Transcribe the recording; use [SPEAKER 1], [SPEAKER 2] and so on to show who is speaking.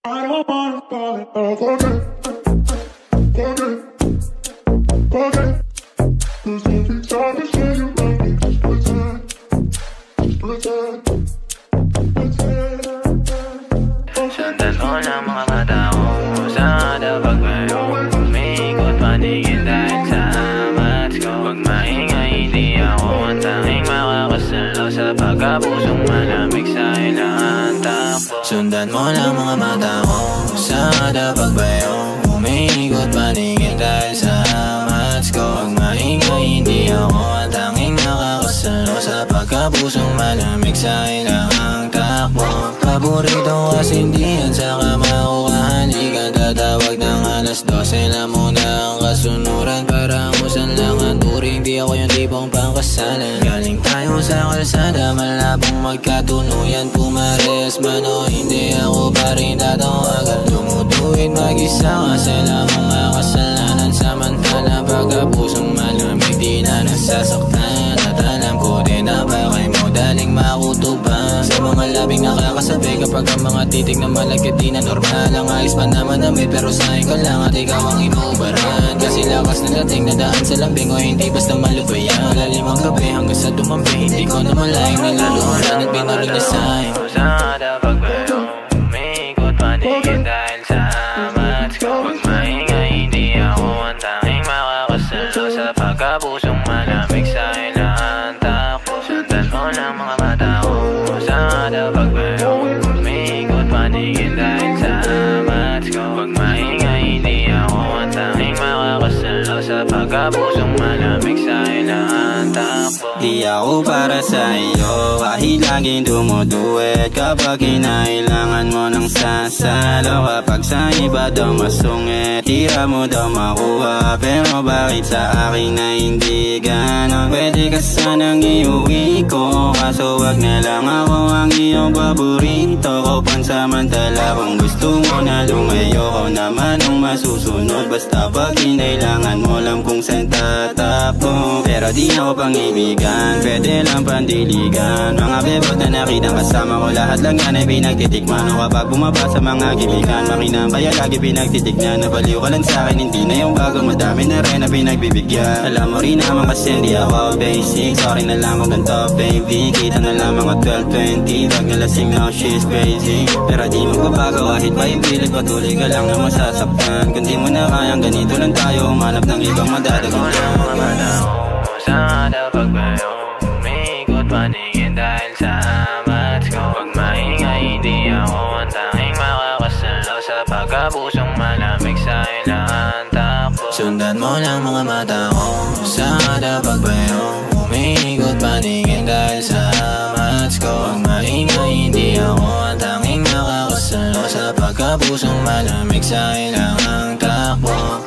[SPEAKER 1] I don't wanna call it forget. Cause every time you say you love me, just pretend.
[SPEAKER 2] Sundan mo lang mga mata ko sa kada pagbayo. Umiikot paningin dahil sa amats ko. Huwag maingay, hindi ako ang tanging makakasalo sa pagkapusong malamig sa ilang takbo. Sundan mo lang mga mata ko sa kada pagbayo. Umiikot paningin dahil sa amats ko. Huwag maingay, hindi ako ang tanging makakasalo sa pagkapusong malamig sa ilang takbo. Paborito kasindihan sa kamaukahan. Ika tatawag ng alas 12 na muna ang kasunuran. Parang usan lang ang turing, di ako yung tipong pangkasalan. Galing tayo sa kalsada, malabong magkatunuyan. Pumares man o hindi, ako pa rin tatawagan. Tumutuwid mag-isa kasi lamang makasalanan. Samantala pagkapusong malamig, di na nasasaktan. At alam ko din na bakit mo daling makutuban. Sa mga labing nakakasabi kapag ang mga titig na malagkat di na normal. Ang ayos pa naman namin pero sa'yo ko lang at ikaw ang inuubaran. Kasi lakas na dating na daan sa lambing o hindi basta malubayan. Lalim ang gabi hanggang sa dumampi, hindi ko na malayang naluluhan at binulig na sa'yo. Sa kada pagbayo, umiikot paningin dahil sa amats ko. Huwag maingay, hindi ako ang tanging makakasalo sa pagkapusong malamig sa ilang takbo. Sundan mo lang mga mata ko sa kada pagbayo. Umiikot paningin dahil sa amats ko. Huwag maingay, hindi ako ang tanging makakasalo sa pagkapusong malamig sa ilang takbo.
[SPEAKER 3] Di ako para sa iyo, kahit laging dumuduwet. Kapag kinailangan mo ng sasalo, kapag sa iba daw masungit, tira mo daw makuha. Pero bakit sa akin na hindi ganon? Pwede ka sanang iuwi ko, kaso wag na lang ako ang iyong paborito ko. Pansamantala kung gusto mo na lumayo, ko naman ang masusunod. Basta pag kinailangan mo lang kung saan tatakbo. Pero di ako pang-ibigan, pwede lang pandiligan. Mga bebot na nakitang kasama ko, lahat lang yan ay pinagtitikman. O kapag bumaba sa mga gibigan, makinang kaya lagi pinagtitignan. Nabaliw ka lang sa'kin, hindi na yung bago, madami na rin na pinagbibigyan. Alam mo rin naman kasi hindi ako basic. Sorry na lang kung ganito baby, kita na lang mga 12-20. Wag nalasing now, she's crazy. Pero di magbabago kahit pa ipilit, patuloy ka lang na masasaktan. Kung di mo na kayang ganito lang tayo, humanap ng ibang madadagan.
[SPEAKER 2] Sa kada pagbayo, umiikot paningin dahil sa amats ko. Huwag maingay, hindi ako ang tanging makakasalo sa pagkapusong malamig sa ilang takbo. Sundan mo lang mga mata ko sa kada pagbayo. Umiikot paningin dahil sa amats ko. Huwag maingay, hindi ako ang tanging makakasalo sa pagkapusong malamig sa ilang takbo.